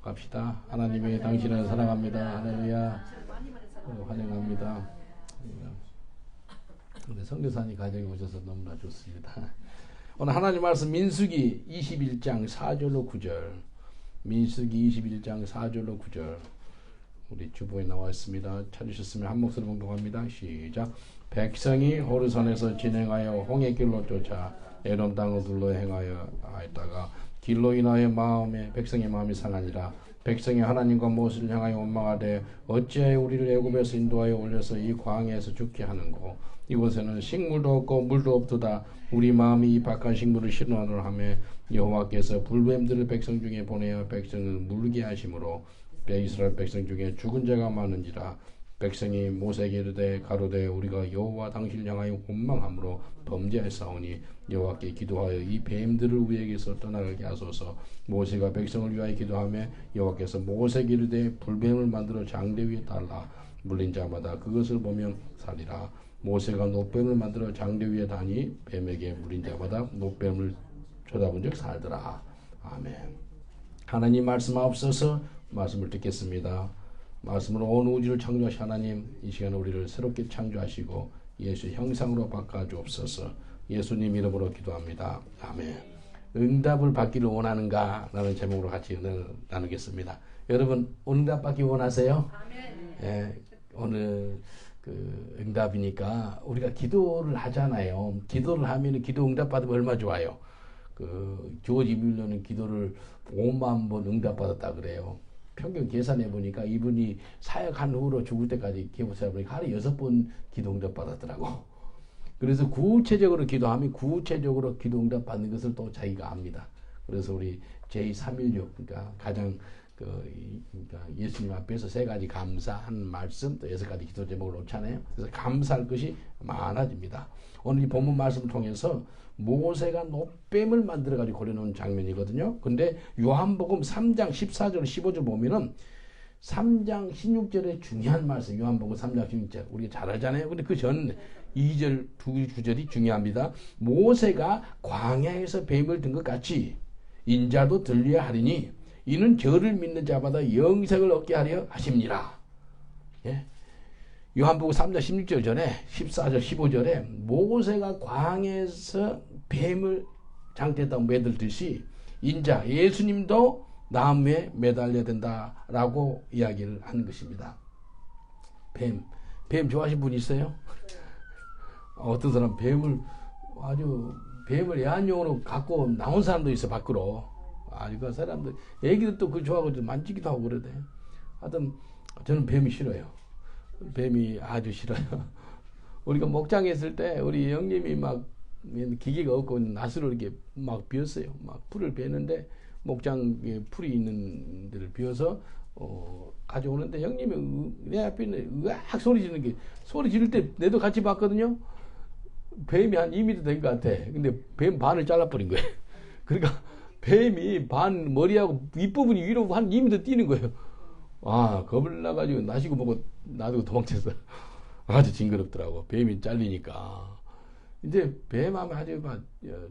합시다. 하나님이 당신을 사랑합니다. 할렐루야. 환영합니다. 근데 선교사님 가정에 오셔서 너무나 좋습니다. 오늘 하나님 말씀 민수기 21장 4절로 9절. 민수기 21장 4절로 9절. 우리 주보에 나와 있습니다. 찾으셨으면 한 목소리 봉독합니다. 시작. 백성이 호르산에서 진행하여 홍해길로 쫓아 에돔 땅을 둘러 행하여 하였다가 길로 인하여 백성의 마음이 상하니라. 백성이 하나님과 모세를 향하여 원망하되 어찌하여 우리를 애굽에서 인도하여 올려서 이 광야에서 죽게 하는고 이곳에는 식물도 없고 물도 없도다. 우리 마음이 이 박한 식물을 싫어하노라 하며 여호와께서 불뱀들을 백성 중에 보내어 백성을 물게 하심으로 이스라엘 백성 중에 죽은 자가 많은지라. 백성이 모세에게 이르되 가로되 우리가 여호와 당신을 향하여 원망함으로 범죄하였사오니 여호와께 기도하여 이 뱀들을 우리에게서 떠나가게 하소서. 모세가 백성을 위하여 기도하며 여호와께서 모세에게 이르되 불뱀을 만들어 장대 위에 달라 물린 자마다 그것을 보면 살리라. 모세가 놋뱀을 만들어 장대 위에 다니 뱀에게 물린 자마다 놋뱀을 쳐다본 적 살더라. 아멘. 하나님 말씀하옵소서. 말씀을 듣겠습니다. 말씀으로 온 우주를 창조하신 하나님, 이 시간에 우리를 새롭게 창조하시고 예수의 형상으로 바꿔주옵소서. 예수님 이름으로 기도합니다. 아멘. 응답을 받기를 원하는가? 라는 제목으로 같이 나누겠습니다. 여러분 응답 받기 원하세요? 예, 오늘 응답이니까 우리가 기도를 하잖아요. 기도를 하면 기도 응답 받으면 얼마 좋아요. 조지 뮬러는 기도를 5만 번 응답 받았다 그래요. 평균 계산해 보니까 이분이 사역한 후로 죽을 때까지 기도해 보니까 하루에 6번 기도 응답 받았더라고. 그래서 구체적으로 기도하면 구체적으로 기도 응답 받는 것을 또 자기가 압니다. 그래서 우리 제316 그러니까 가장 그러니까 예수님 앞에서 3가지 감사한 말씀 또 6가지 기도 제목을 놓잖아요. 그래서 감사할 것이 많아집니다. 오늘 이 본문 말씀을 통해서 모세가 놋뱀을 만들어 가지고 그려놓은 장면이거든요. 근데 요한복음 3장 14절 15절 보면은 3장 16절에 중요한 말씀, 요한복음 3장 16절 우리가 잘 알잖아요. 근데 그 전 2절 두 구절이 중요합니다. 모세가 광야에서 뱀을 든 것 같이 인자도 들려야 하리니 이는 저를 믿는 자마다 영생을 얻게 하려 하심니라. 예? 요한복음 3장 16절 전에 14절 15절에 모세가 광야에서 뱀을 장대에다 매달듯이 인자 예수님도 나무에 매달려야 된다라고 이야기를 하는 것입니다. 뱀 좋아하시는 분 있어요? 어떤 사람 뱀을 애완용으로 갖고 나온 사람도 있어 밖으로. 그 사람들 애기들 또 그거 좋아하고 좀 만지기도 하고 그러대. 하여튼 저는 뱀이 싫어요. 뱀이 아주 싫어요. 우리가 목장에 있을 때 우리 형님이 막 기계가 없고 낫으로 이렇게 막 비었어요. 막 풀을 베는데 목장에 풀이 있는 데를 비워서 가져오는데 형님이 내 앞에 으악 소리 지르는 게 소리 지를 때 내도 같이 봤거든요. 뱀이 한 2m 된 것 같아. 근데 뱀 반을 잘라버린 거예요. 그러니까 뱀이 반 머리하고 윗부분이 위로 한 2m 뛰는 거예요. 겁을 나가지고 나시고 보고 놔두고 도망쳤어. 아주 징그럽더라고. 뱀이 잘리니까. 이제 뱀하면 아주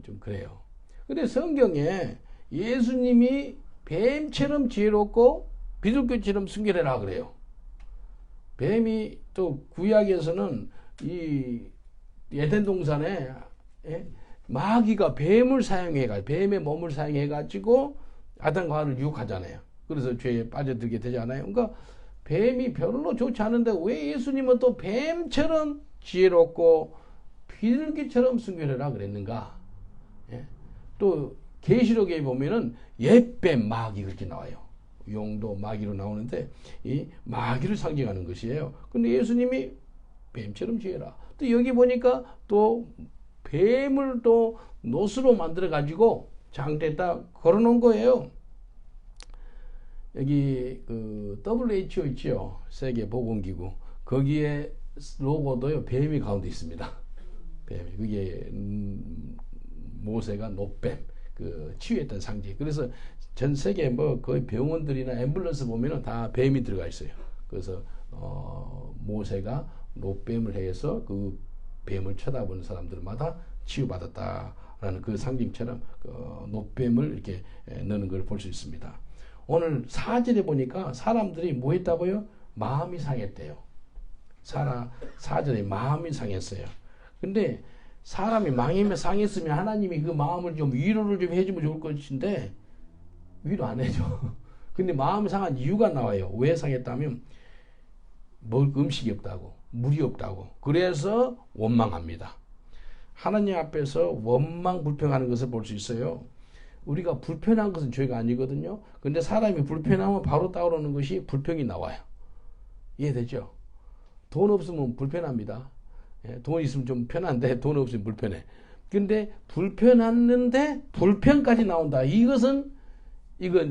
좀 그래요. 근데 성경에 예수님이 뱀처럼 지혜롭고 비둘기처럼 순결해라 그래요. 뱀이 또 구약에서는 이 에덴 동산에 마귀가 뱀의 몸을 사용해가지고 아담과 하와를 유혹하잖아요. 그래서 죄에 빠져들게 되잖아요. 그러니까 뱀이 별로 좋지 않은데 왜 예수님은 또 뱀처럼 지혜롭고 비둘기처럼 순결해라 그랬는가? 또 계시록에 보면은 옛뱀 마귀 그렇게 나와요. 용도 마귀로 나오는데 이 마귀를 상징하는 것이에요. 근데 예수님이 뱀처럼 지혜라. 또 여기 보니까 또 뱀을 또 놋으로 만들어 가지고 장대에다 걸어놓은 거예요. 여기 WHO 있죠. 세계보건기구. 거기에 로고도요. 뱀이 가운데 있습니다. 뱀이. 그게 모세가 놋뱀. 치유했던 상징. 그래서 전 세계 거의 병원들이나 앰뷸런스 보면은 다 뱀이 들어가 있어요. 그래서 모세가 놋뱀을 해서 그 뱀을 쳐다보는 사람들마다 치유받았다라는 그 상징처럼 놋뱀을 이렇게 넣는 걸 볼 수 있습니다. 오늘 4절에 보니까 사람들이 뭐 했다고요? 마음이 상했대요. 4절에 마음이 상했어요. 근데 사람이 마음이 상했으면 하나님이 그 마음을 좀 위로를 좀 해주면 좋을 것인데 위로 안 해줘. 근데 마음이 상한 이유가 나와요. 왜 상했다면 먹을 음식이 없다고, 물이 없다고. 그래서 원망합니다. 하나님 앞에서 원망 불평하는 것을 볼 수 있어요. 우리가 불편한 것은 죄가 아니거든요. 근데 사람이 불편하면 바로 따오르는 것이 불평이 나와요. 이해되죠? 돈 없으면 불편합니다. 돈 있으면 좀 편한데 돈 없으면 불편해. 근데 불편했는데 불평까지 나온다. 이건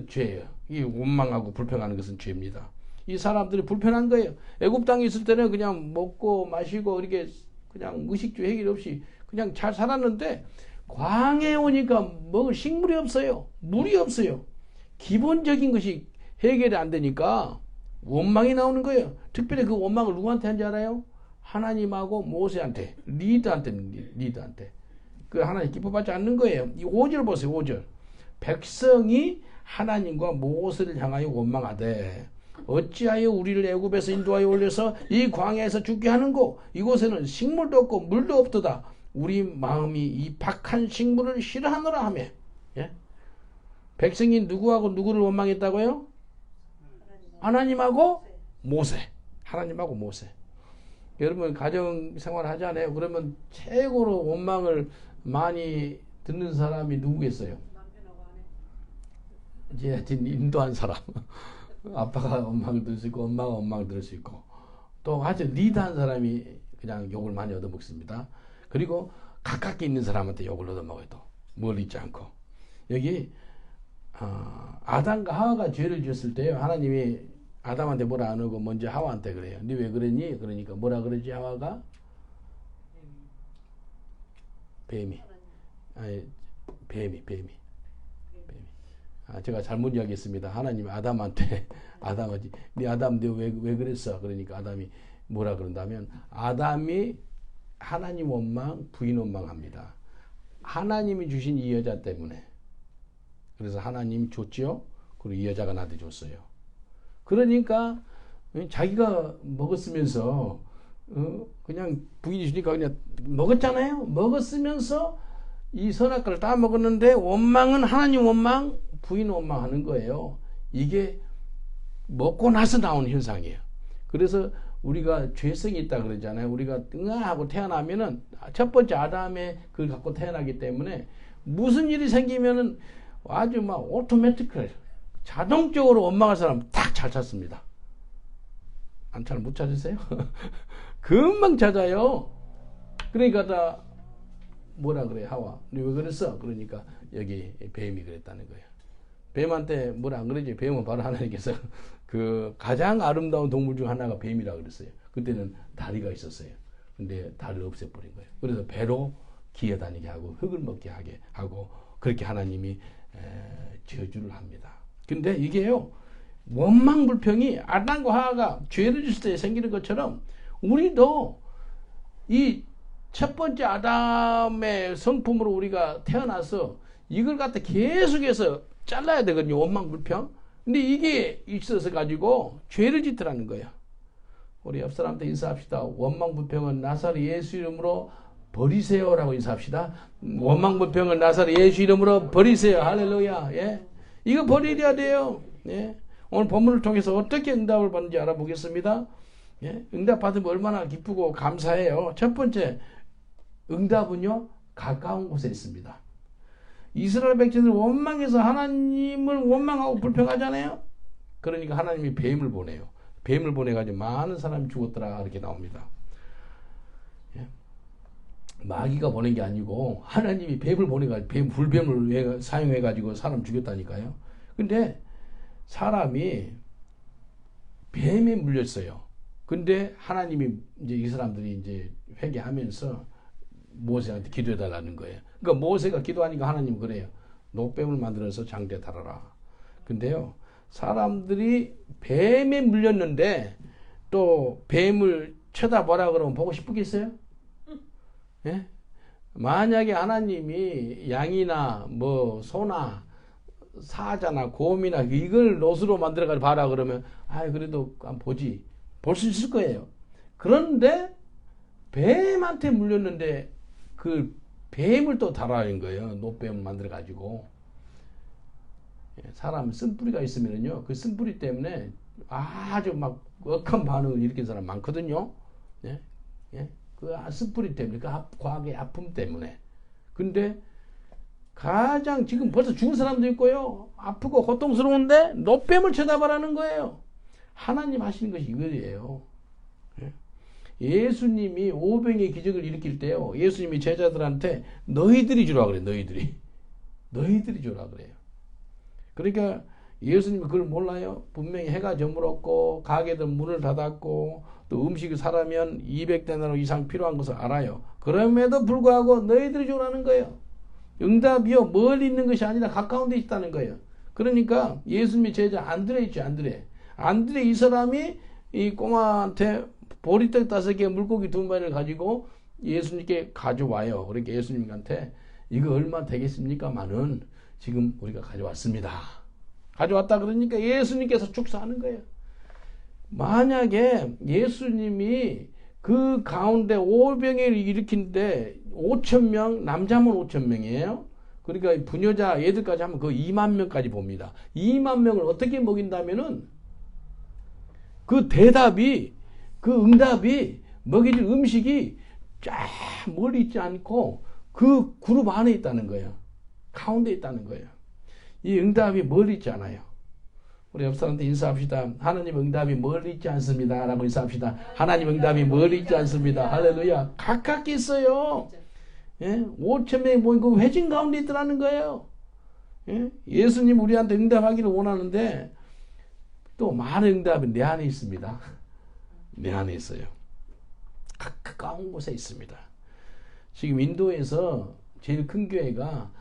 죄예요. 이 원망하고 불평하는 것은 죄입니다. 이 사람들이 불편한 거예요. 애굽 땅에 있을 때는 그냥 먹고 마시고 이렇게 그냥 의식주 해결 없이 그냥 잘 살았는데 광야에 오니까 먹을 식물이 없어요. 물이 없어요. 기본적인 것이 해결이 안 되니까 원망이 나오는 거예요. 특별히 그 원망을 누구한테 한지 알아요? 하나님하고 모세한테, 리더한테. 그 하나님 기뻐받지 않는 거예요. 이 5절 보세요. 5절. 백성이 하나님과 모세를 향하여 원망하되 어찌하여 우리를 애굽에서 인도하여 올려서 이 광야에서 죽게 하는고 이곳에는 식물도 없고 물도 없도다. 우리 마음이 이 박한 식물을 싫어하노라 하며. 예? 백성이 누구하고 누구를 원망했다고요? 하나님하고 모세. 하나님하고 모세. 여러분 가정생활 하잖아요. 그러면 최고로 원망을 많이 듣는 사람이 누구겠어요? 이제 인도한 사람. 아빠가 원망을 들을 수 있고 엄마가 원망을 들을 수 있고 또 아주 리드한 사람이 그냥 욕을 많이 얻어먹습니다. 그리고 가깝게 있는 사람한테 욕을 얻어먹어요. 또 멀리 있지 않고. 여기 아담과 하와가 죄를 지었을 때요. 하나님이 아담한테 뭐라 안 하고 먼저 하와한테 그래요. 네 왜 그랬니? 그러니까 뭐라 그러지 하와가? 뱀이. 아니, 뱀이. 제가 잘못 이야기했습니다. 하나님이 아담한테 네 아담 왜 그랬어? 그러니까 아담이 뭐라 그런다면 아담이 하나님 원망, 부인 원망합니다. 하나님이 주신 이 여자 때문에. 그래서 하나님이 줬지요. 그리고 이 여자가 나한테 줬어요. 그러니까 자기가 먹었으면서 그냥 부인이 주니까 그냥 먹었잖아요. 먹었으면서 이 선악과를 다 먹었는데 원망은 하나님 원망, 부인 원망하는 거예요. 이게 먹고 나서 나온 현상이에요. 그래서 우리가 죄성이 있다 그러잖아요. 우리가 하고 태어나면은 첫 번째 아담의 그걸 갖고 태어나기 때문에 무슨 일이 생기면은 아주 막 오토매틱을 자동적으로 원망할 사람 딱 잘 찾습니다. 잘 못 찾으세요? 금방 찾아요. 그러니까 다 뭐라 그래 하와. 너 왜 그랬어? 그러니까 여기 뱀이 그랬다는 거예요. 뱀한테 뭐라 안 그러지? 뱀은 바로 하나님께서 그 가장 아름다운 동물 중 하나가 뱀이라 그랬어요. 그때는 다리가 있었어요. 근데 다리를 없애버린 거예요. 그래서 배로 기어다니게 하고 흙을 먹게 하게 하고 그렇게 하나님이 저주를 합니다. 근데 이게요. 원망불평이 아담과 하와가 죄를 지을 때 생기는 것처럼 우리도 이 첫 번째 아담의 성품으로 우리가 태어나서 이걸 갖다 계속해서 잘라야 되거든요. 원망불평. 근데 이게 있어서 가지고 죄를 짓더라는 거예요. 우리 옆 사람한테 인사합시다. 원망불평은 나사렛 예수 이름으로 버리세요라고 인사합시다. 원망불평은 나사렛 예수 이름으로 버리세요. 할렐루야. 예. 이거 버려야 돼요. 예. 오늘 본문을 통해서 어떻게 응답을 받는지 알아보겠습니다. 예. 응답 받으면 얼마나 기쁘고 감사해요. 첫 번째 응답은요. 가까운 곳에 있습니다. 이스라엘 백성들 원망해서 하나님을 원망하고 불평하잖아요. 그러니까 하나님이 뱀을 보내요. 뱀을 보내가지고 많은 사람이 죽었더라 이렇게 나옵니다. 예. 마귀가 보낸 게 아니고 하나님이 뱀을 보내가지고 불뱀을 사용해가지고 사람 죽였다니까요. 근데 사람이 뱀에 물렸어요. 근데 하나님이 이제 이 사람들이 이제 회개하면서 모세한테 기도해달라는 거예요. 그러니까 모세가 기도하니까 하나님 그래요. 녹뱀을 만들어서 장대에 달아라. 근데요, 사람들이 뱀에 물렸는데 또 뱀을 쳐다보라 그러면 보고 싶겠어요? 예? 만약에 하나님이 양이나 뭐 소나 사자나 곰이나 이걸 롯으로 만들어가지고 봐라 그러면 그래도 한번 보지. 볼 수 있을 거예요. 그런데 뱀한테 물렸는데 그 뱀을 또 다루는 거예요. 놋뱀을 만들어가지고. 사람 쓴뿌리가 있으면요. 그 쓴뿌리 때문에 아주 막 억한 반응을 일으킨 사람 많거든요. 예? 예? 그 쓴뿌리 때문에, 그 과학의 아픔 때문에. 근데 가장 지금 벌써 죽은 사람도 있고요. 아프고 고통스러운데 놋뱀을 쳐다보라는 거예요. 하나님 하시는 것이 이거예요. 예수님이 오병의 기적을 일으킬 때요. 예수님이 제자들한테 너희들이 주라 그래요. 너희들이 주라 그래요. 그러니까 예수님이 그걸 몰라요. 분명히 해가 저물었고 가게들 문을 닫았고 또 음식을 사려면 200데나리 이상 필요한 것을 알아요. 그럼에도 불구하고 너희들이 주라는 거예요. 응답이요. 멀리 있는 것이 아니라 가까운 데 있다는 거예요. 그러니까 예수님의 제자 안드레 있죠. 안드레 이 사람이 이 꼬마한테 보리떡 5개 물고기 2마리를 가지고 예수님께 가져와요. 그러니까 예수님한테 이거 얼마 되겠습니까? 만은 지금 우리가 가져왔습니다. 가져왔다 그러니까 예수님께서 축사하는 거예요. 만약에 예수님이 그 가운데 오병을 일으킨데 5,000명, 남자면 5,000명이에요. 그러니까 부녀자 애들까지 하면 그 2만 명까지 봅니다. 2만 명을 어떻게 먹인다면은 그 대답이, 그 응답이, 먹이줄 음식이 쫙 멀리 있지 않고 그 그룹 안에 있다는 거예요. 가운데 있다는 거예요. 이 응답이 멀리 있지 않아요. 우리 옆 사람한테 인사합시다. 하나님 응답이 멀리 있지 않습니다. 라고 인사합시다. 하나님 응답이 멀리 있지 않습니다. 할렐루야. 가깝게 있어요. 예? 5,000명이 모인 그 회진 가운데 있더라는 거예요. 예? 예수님 우리한테 응답하기를 원하는데 또 많은 응답이 내 안에 있습니다. 내 안에 있어요. 가까운 곳에 있습니다. 지금 인도에서 제일 큰 교회가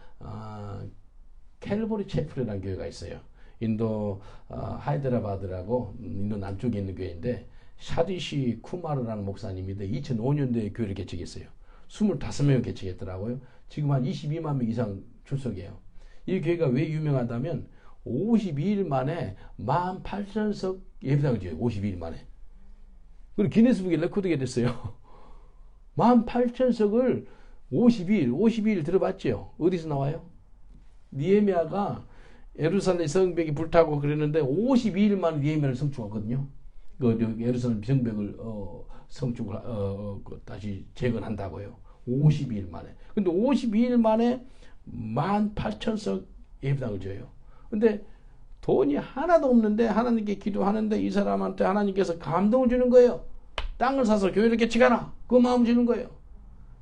캘버리 채플이라는 교회가 있어요. 인도 하이드라바드라고 인도 남쪽에 있는 교회인데 샤디시 쿠마르라는 목사님인데 2005년도에 교회를 개척했어요. 25명을 개척했더라고요. 지금 한 22만 명 이상 출석해요. 이 교회가 왜 유명하다면 52일 만에 18,000석 예배당을 지어요. 52일 만에. 그리고 기네스북에 레코드가 됐어요. 18,000석을 52일 들어봤죠? 어디서 나와요? 느헤미야가 예루살렘 성벽이 불타고 그랬는데 52일 만에 느헤미야를 성축하거든요. 그 예루살렘 성벽을 성축을 다시 재건한다고요. 52일 만에. 근데 52일 만에 18,000석 예배당을 지어요. 근데 돈이 하나도 없는데 하나님께 기도하는데 이 사람한테 하나님께서 감동을 주는 거예요. 땅을 사서 교회를 개척하라. 그 마음 주는 거예요.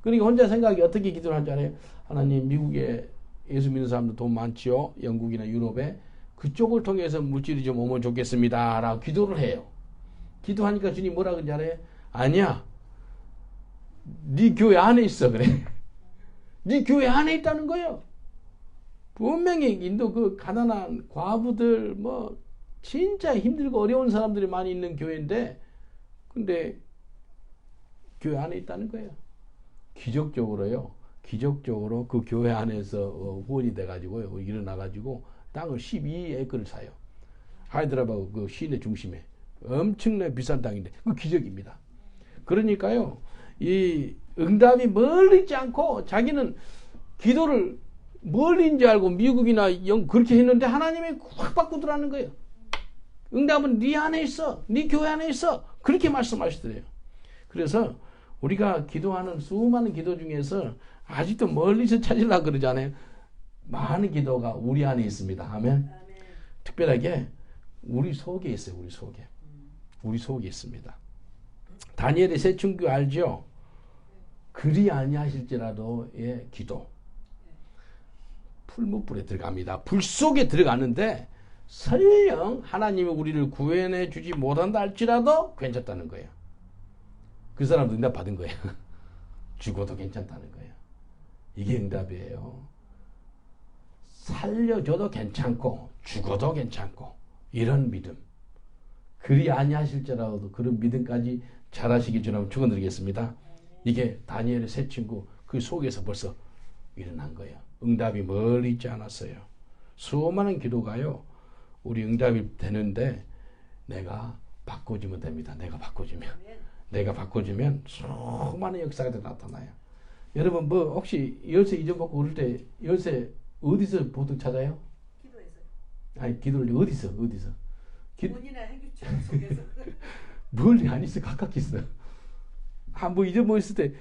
그러니까 혼자 생각이 어떻게 기도를 한 줄 알아요? 하나님 미국에 예수 믿는 사람들 돈 많지요. 영국이나 유럽에 그쪽을 통해서 물질이 좀 오면 좋겠습니다. 라고 기도를 해요. 기도하니까 주님 뭐라 그러는지 알아요? 아니야. 네 교회 안에 있어 그래. 네 교회 안에 있다는 거예요. 분명히 인도 그 가난한 과부들 뭐 진짜 힘들고 어려운 사람들이 많이 있는 교회인데 근데 교회 안에 있다는 거예요. 기적적으로요. 기적적으로 그 교회 안에서 후원이 돼가지고요. 일어나가지고 땅을 12에이크를 사요. 하이드라바드 그 시내 중심에. 엄청나게 비싼 땅인데 그 기적입니다. 그러니까요. 이 응답이 멀리 있지 않고 자기는 기도를 멀리인 알고 미국이나 그렇게 했는데 하나님이 확 바꾸더라는 거예요. 응답은 네 안에 있어. 네 교회 안에 있어. 그렇게 말씀하시더래요. 그래서 우리가 기도하는 수많은 기도 중에서 아직도 멀리서 찾으려고 그러잖아요. 많은 기도가 우리 안에 있습니다. 아멘. 특별하게 우리 속에 있어요. 우리 속에. 우리 속에 있습니다. 다니엘의 새 친구 알죠? 그리 아니하실지라도 예, 기도. 풀무불에 들어갑니다. 불 속에 들어가는데 설령 하나님이 우리를 구원해 주지 못한다 할지라도 괜찮다는 거예요. 그 사람도 응답 받은 거예요. 죽어도 괜찮다는 거예요. 이게 응답이에요. 살려줘도 괜찮고 죽어도 괜찮고 이런 믿음. 그리 아니하실지라도 그런 믿음까지 잘하시길 주님 축원드리겠습니다. 이게 다니엘의 새 친구 그 속에서 벌써 일어난 거예요. 응답이 멀리 있지 않았어요. 수많은 기도가요. 우리 응답이 되는데 내가 바꿔주면 됩니다. 내가 바꿔주면 수많은 역사가 나타나요. 여러분 뭐 혹시 열쇠 잊어먹고 그럴 때 열쇠 어디서 보통 찾아요? 기도에서요. 아니 기도를 어디서? 문이나 행주처 속에서. 멀리 안 있어. 가깝게 있어. 뭐 잊어먹었을 때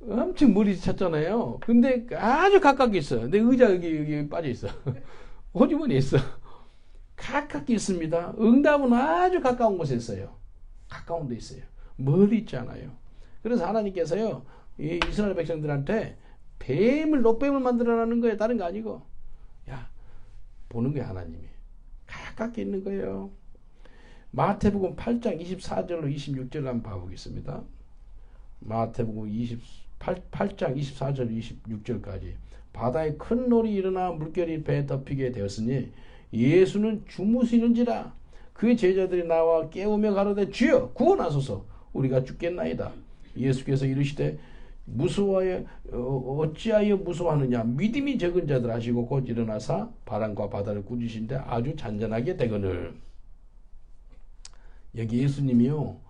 엄청 멀리 찾잖아요. 근데 아주 가깝게 있어. 근데 의자 여기 빠져 있어. 호주머니에 있어. 가깝게 있습니다. 응답은 아주 가까운 곳에 있어요. 가까운 데 있어요. 멀리 있지 않아요. 그래서 하나님께서요, 이 이스라엘 백성들한테 노뱀을 만들어라는 거예요. 다른 거 아니고. 야, 보는 거야, 하나님이. 가깝게 있는 거예요. 마태복음 8장 24절로 26절을 한번 봐보겠습니다. 마태복음 8장 24절 26절까지. 바다에 큰 놀이 일어나 물결이 배에 덮이게 되었으니 예수는 주무시는지라. 그의 제자들이 나와 깨우며 가로되 주여 구원하소서 우리가 죽겠나이다. 예수께서 이르시되 어찌하여 무서워하느냐. 믿음이 적은 자들 하시고 곧 일어나사 바람과 바다를 꾸짖으신데 아주 잔잔하게 되거늘. 여기 예수님이요,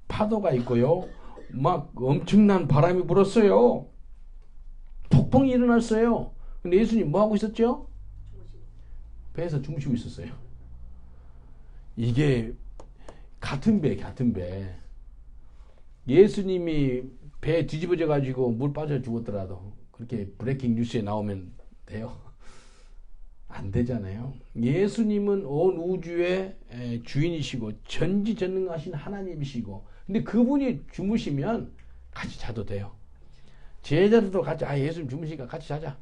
파도가 있고요, 막 엄청난 바람이 불었어요. 폭풍이 일어났어요. 근데 예수님 뭐 하고 있었죠? 배에서 주무시고 있었어요. 이게 같은 배. 예수님이 배 뒤집어져 가지고 물 빠져 죽었더라도 그렇게 브레이킹 뉴스에 나오면 돼요? 안 되잖아요. 예수님은 온 우주의 주인이시고 전지전능하신 하나님이시고, 근데 그분이 주무시면 같이 자도 돼요. 제자들도 같이, 예수님 주무시니까 같이 자자.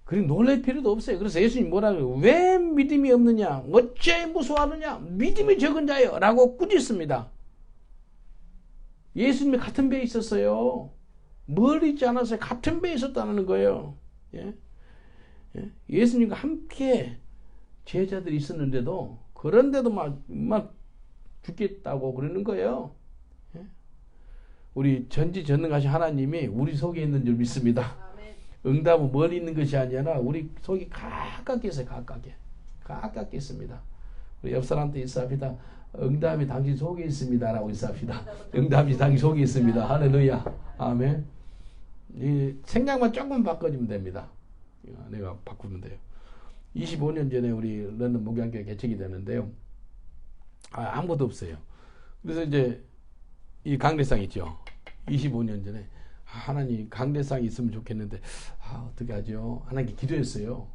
그리고 놀랄 필요도 없어요. 그래서 예수님 뭐라고, 왜 믿음이 없느냐, 어째 무서워하느냐, 믿음이 적은 자여 라고 꾸짖습니다. 예수님이 같은 배에 있었어요. 멀리 있지 않았어요. 같은 배에 있었다는 거예요. 예수님과 함께 제자들이 있었는데도, 그런데도 막 죽겠다고 그러는 거예요. 우리 전지전능하신 하나님이 우리 속에 있는 줄 믿습니다. 응답은 멀리 있는 것이 아니라 우리 속이 가깝게 있어요. 가깝게 있습니다. 우리 옆 사람한테 인사합니다. 응답이 당신 속에 있습니다 라고 인사합시다. 응답이 당신 속에 있습니다. 할렐루야. 아멘. 이 생각만 조금 바꿔주면 됩니다. 내가 바꾸면 돼요. 25년 전에 우리 런던 목양교회 개척이 되는데요, 아무것도 없어요. 그래서 이제 이 강대상 있죠. 25년 전에 하나님 강대상이 있으면 좋겠는데 어떻게 하죠? 하나님께 기도했어요.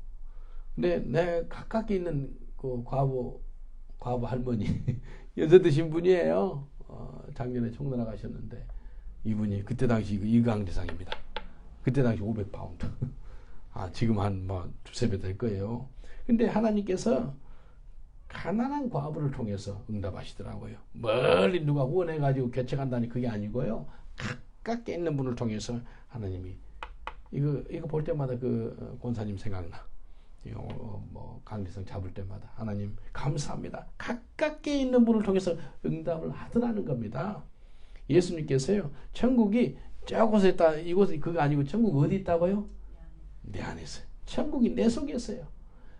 근데 내 가깝게 있는 그 과부 할머니 연세 드신 분이에요. 작년에 총나라 가셨는데 이분이 그때 당시 이 강대상입니다. 그때 당시 500파운드. 지금 한 두세 배 될 거예요. 근데 하나님께서 가난한 과부를 통해서 응답하시더라고요. 멀리 누가 후원해가지고 개척한다니 그게 아니고요. 가깝게 있는 분을 통해서 하나님이 이거 볼 때마다 그 권사님 생각나. 강리성 잡을 때마다 하나님 감사합니다. 가깝게 있는 분을 통해서 응답을 하더라는 겁니다. 예수님께서요, 천국이 저곳에 있다, 이곳에 그거 아니고 천국 어디 있다고요? 내 안에 있어요. 천국이 내 속에 있어요.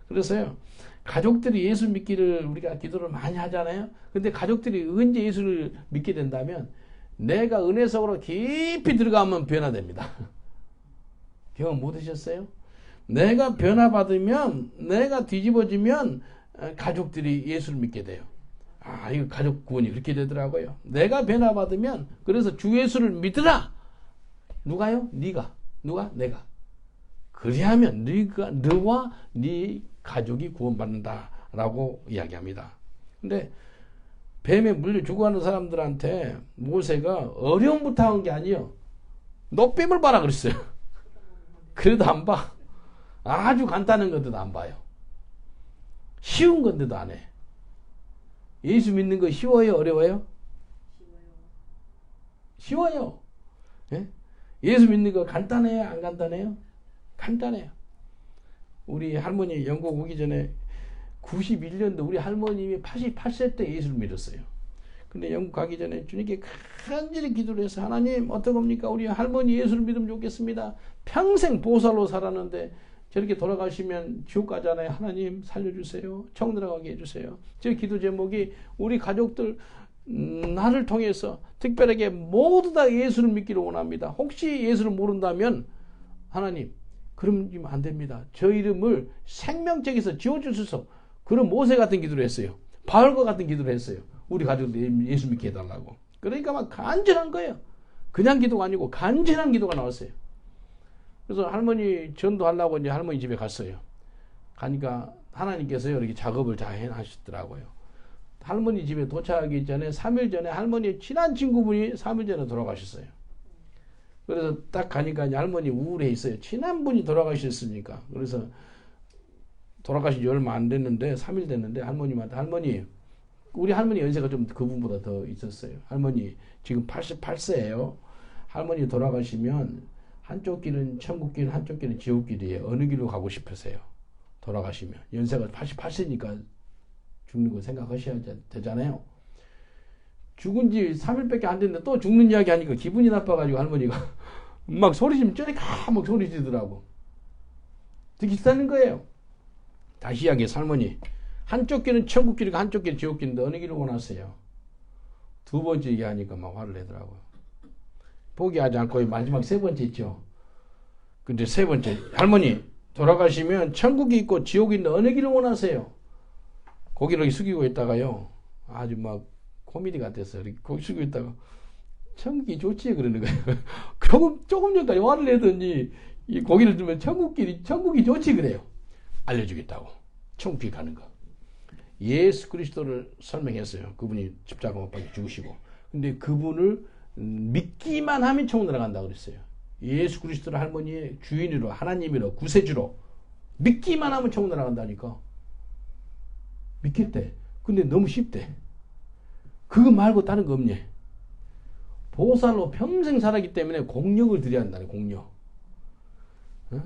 그래서요, 가족들이 예수 믿기를 우리가 기도를 많이 하잖아요. 근데 가족들이 언제 예수를 믿게 된다면 내가 은혜 속으로 깊이 들어가면 변화됩니다. 경험 못 하셨어요? 내가 변화받으면, 내가 뒤집어지면 가족들이 예수를 믿게 돼요. 이거 가족 구원이 그렇게 되더라고요. 내가 변화받으면, 그래서 주 예수를 믿으라. 누가요? 네가. 누가? 내가. 그리하면 너와 네 가족이 구원받는다라고 이야기합니다. 근데 뱀에 물려 죽어가는 사람들한테 모세가 어려움부터 한 게 아니에요. 노뱀을 봐라 그랬어요. 그래도 안 봐. 아주 간단한 건데도 안 봐요. 쉬운 건데도 안 해. 예수 믿는 거 쉬워요? 어려워요? 쉬워요. 예? 예수 믿는 거 간단해요? 안 간단해요? 간단해요. 우리 할머니 영국 오기 전에 91년도 우리 할머님이 88세 때 예수를 믿었어요. 근데 영국 가기 전에 주님께 간절히 기도를 해서, 하나님 어떡합니까? 우리 할머니 예수를 믿으면 좋겠습니다. 평생 보살로 살았는데 저렇게 돌아가시면 지옥 가잖아요. 하나님 살려주세요. 청 들어가게 해주세요. 제 기도 제목이 우리 가족들 나를 통해서 특별하게 모두 다 예수를 믿기를 원합니다. 혹시 예수를 모른다면 하나님 그러면 안 됩니다. 저 이름을 생명책에서 지워주소서. 그런 모세 같은 기도를 했어요. 바울과 같은 기도를 했어요. 우리 가족들 예수 믿게 해달라고. 그러니까 막 간절한 거예요. 그냥 기도가 아니고 간절한 기도가 나왔어요. 그래서 할머니 전도하려고 이제 할머니 집에 갔어요. 가니까 하나님께서요 이렇게 작업을 잘 해하시더라고요. 할머니 집에 도착하기 전에 3일 전에 할머니의 친한 친구분이 3일 전에 돌아가셨어요. 그래서 딱 가니까 이제 할머니 우울해 있어요. 친한 분이 돌아가셨으니까. 그래서 돌아가신 지 얼마 안 됐는데 3일 됐는데 할머님한테 할머니 우리 할머니 연세가 좀 그분보다 더 있었어요. 할머니 지금 88세예요. 할머니 돌아가시면 한쪽 길은 천국길 한쪽 길은 지옥길이에요. 어느 길로 가고 싶으세요? 돌아가시면 연세가 88세니까 죽는 거 생각하셔야 되잖아요. 죽은 지 3일밖에 안 됐는데 또 죽는 이야기 하니까 기분이 나빠가지고 할머니가 막 소리 지면 쩌리까 막 소리 지더라고. 듣기 싫다는 거예요. 다시 이야기해서 할머니 한쪽 길은 천국길이고 한쪽 길은 지옥길인데 어느 길을 원하세요? 두 번째 얘기하니까 막 화를 내더라고요. 포기하지 않고 마지막 세 번째 있죠. 근데 세 번째 할머니 돌아가시면 천국이 있고 지옥이 있는데 어느 길을 원하세요? 고개를 숙이고 있다가요. 아주 막 코미디 같았어요. 이렇게 고개 숙이고 있다가 천국이 좋지 그러는 거예요. 조금 전까지 화를 내더니 이 고개를 들면 천국이 좋지 그래요. 알려주겠다고. 천국에 가는 거. 예수 그리스도를 설명했어요. 그분이 십자가 못 박혀 죽으시고. 근데 그분을 믿기만 하면 천국 들어간다고 그랬어요. 예수 그리스도를 할머니의 주인으로 하나님으로 구세주로 믿기만 하면 천국 들어간다니까. 믿겠대. 근데 너무 쉽대. 그거 말고 다른 거 없니? 보살로 평생 살았기 때문에 공력을 드려야 한다네. 공력. 어?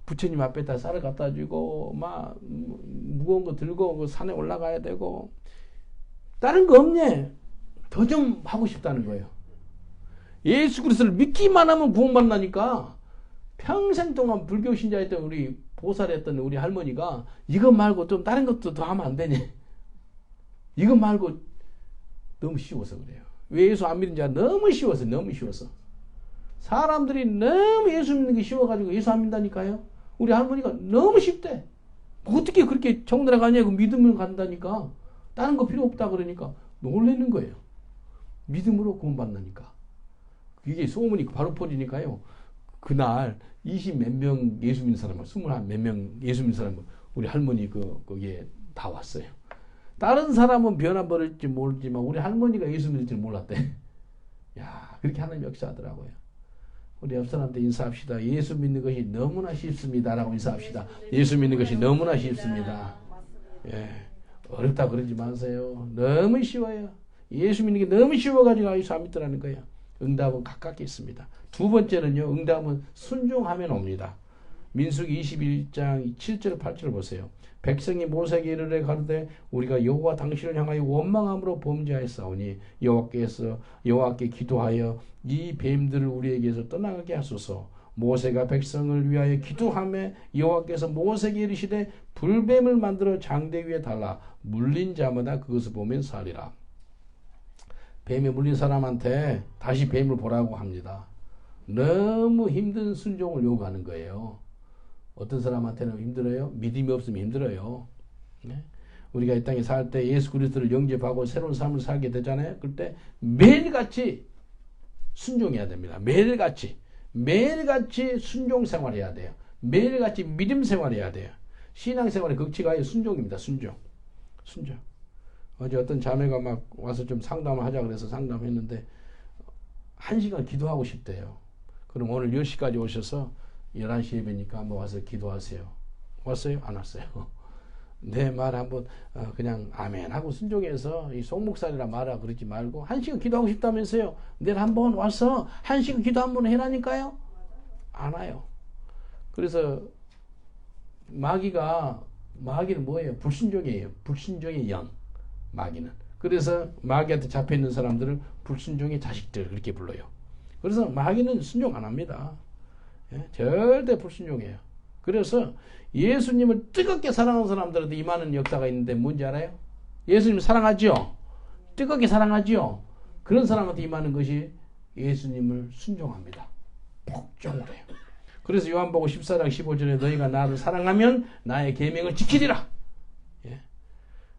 부처님 앞에다 쌀을 갖다 주고 막 무거운 거 들고 그 산에 올라가야 되고 다른 거 없니? 더 좀 하고 싶다는 거예요. 예수 그리스도를 믿기만 하면 구원받는다니까. 평생 동안 불교 신자였던 우리 보살했던 우리 할머니가 이거 말고 좀 다른 것도 더 하면 안 되니? 이거 말고 너무 쉬워서 그래요. 왜 예수 안 믿는지 너무 쉬워서 너무 쉬워서. 사람들이 너무 예수 믿는 게 쉬워가지고 예수 안 믿다니까요. 우리 할머니가 너무 쉽대. 어떻게 그렇게 정나라 가냐고 믿음을 간다니까. 다른 거 필요 없다 그러니까 놀라는 거예요. 믿음으로 구원받는다니까. 이게 소문이 바로 퍼지니까요. 그날 20 몇 명 예수 믿는 사람, 21 몇 명 예수 믿는 사람, 우리 할머니 거기에 다 왔어요. 다른 사람은 변화 버릴지 모르지만 우리 할머니가 예수 믿을 줄 몰랐대. 야, 그렇게 하나님 역사하더라고요. 우리 옆 사람한테 인사합시다. 예수 믿는 것이 너무나 쉽습니다라고 인사합시다. 예수 믿는 것이 너무나 쉽습니다. 예, 어렵다 그러지 마세요. 너무 쉬워요. 예수 믿는 게 너무 쉬워가지고 예수 안 믿더라는 거예요. 응답은 가깝게 있습니다. 두 번째는요. 응답은 순종하면 옵니다. 민수기 21장 7절 8절 보세요. 백성이 모세에게 이르되 가로되 우리가 여호와 당신을 향하여 원망함으로 범죄하였사오니 여호와께 기도하여 이 뱀들을 우리에게서 떠나가게 하소서. 모세가 백성을 위하여 기도하며 여호와께서 모세에게 이르시되 불뱀을 만들어 장대 위에 달라 물린 자마다 그것을 보면 살리라. 뱀에 물린 사람한테 다시 뱀을 보라고 합니다. 너무 힘든 순종을 요구하는 거예요. 어떤 사람한테는 힘들어요? 믿음이 없으면 힘들어요. 네? 우리가 이 땅에 살 때 예수 그리스도를 영접하고 새로운 삶을 살게 되잖아요. 그때 매일같이 순종해야 됩니다. 매일같이 순종 생활해야 돼요. 매일같이 믿음 생활해야 돼요. 신앙생활의 극치가 순종입니다. 순종. 어제 어떤 자매가 막 와서 좀 상담을 하자 그래서 상담했는데 1시간 기도하고 싶대요. 그럼 오늘 10시까지 오셔서 11시 예배니까 한번 와서 기도하세요. 왔어요? 안 왔어요? 내 말 한번 그냥 아멘 하고 순종해서 이 송목살이라 말아 그러지 말고 1시간 기도하고 싶다면서요. 내일 한번 와서 1시간 기도 한번 해라니까요. 안 와요. 그래서 마귀는 뭐예요? 불순종이에요. 불순종의 영. 마귀는. 그래서 마귀한테 잡혀있는 사람들을 불순종의 자식들 그렇게 불러요. 그래서 마귀는 순종 안 합니다. 예? 절대 불순종해요. 그래서 예수님을 뜨겁게 사랑하는 사람들한테 임하는 역사가 있는데 뭔지 알아요? 예수님 사랑하죠? 뜨겁게 사랑하죠? 그런 사람한테 임하는 것이 예수님을 순종합니다. 복종을 해요. 그래서 요한복음 14장 15절에 너희가 나를 사랑하면 나의 계명을 지키리라. 예.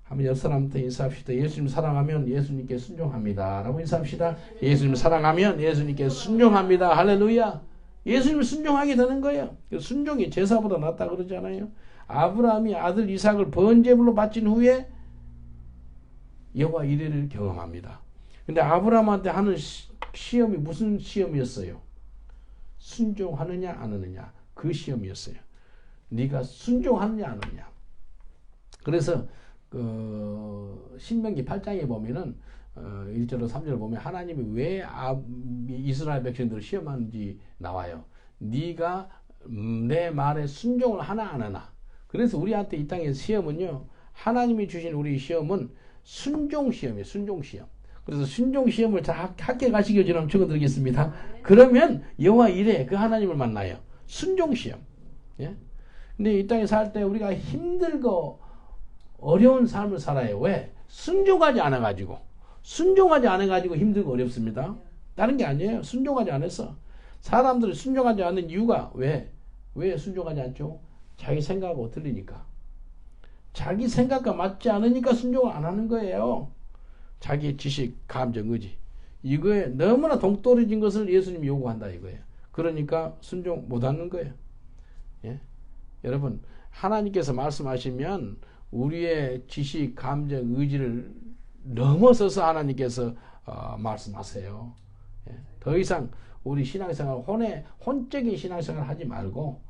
한번 옆 사람한테 인사합시다. 예수님 사랑하면 예수님께 순종합니다. 라고 인사합시다. 예수님 사랑하면 예수님께 순종합니다. 할렐루야. 예수님을 순종하게 되는 거예요. 순종이 제사보다 낫다 그러잖아요. 아브라함이 아들 이삭을 번제물로 바친 후에 여호와 이레를 경험합니다. 근데 아브라함한테 하는 시험이 무슨 시험이었어요? 순종하느냐 안 하느냐 그 시험이었어요. 네가 순종하느냐 안 하느냐. 그래서 신명기 8장에 보면은 1절로 3절을 보면 하나님이 왜 이스라엘 백성들을 시험하는지 나와요. 네가 내 말에 순종을 하나 안 하나. 그래서 우리한테 이 땅의 시험은요. 하나님이 주신 우리 시험은 순종 시험이에요. 순종 시험. 그래서 순종 시험을 다 함께 가시길 저는 축원드리겠습니다. 그러면 여호와 이레 그 하나님을 만나요. 순종 시험. 예? 근데 이 땅에 살 때 우리가 힘들고 어려운 삶을 살아요. 왜? 순종하지 않아 가지고. 순종하지 않아 가지고 힘들고 어렵습니다. 다른 게 아니에요. 순종하지 않았어. 사람들이 순종하지 않는 이유가 왜? 왜 순종하지 않죠? 자기 생각하고 틀리니까. 자기 생각과 맞지 않으니까 순종을 안 하는 거예요. 자기 지식, 감정, 의지. 이거에 너무나 동떨어진 것을 예수님이 요구한다 이거예요. 그러니까 순종 못 하는 거예요. 예? 여러분, 하나님께서 말씀하시면 우리의 지식, 감정, 의지를 넘어서서 하나님께서 말씀하세요. 예? 더 이상 우리 신앙생활, 혼적인 신앙생활 하지 말고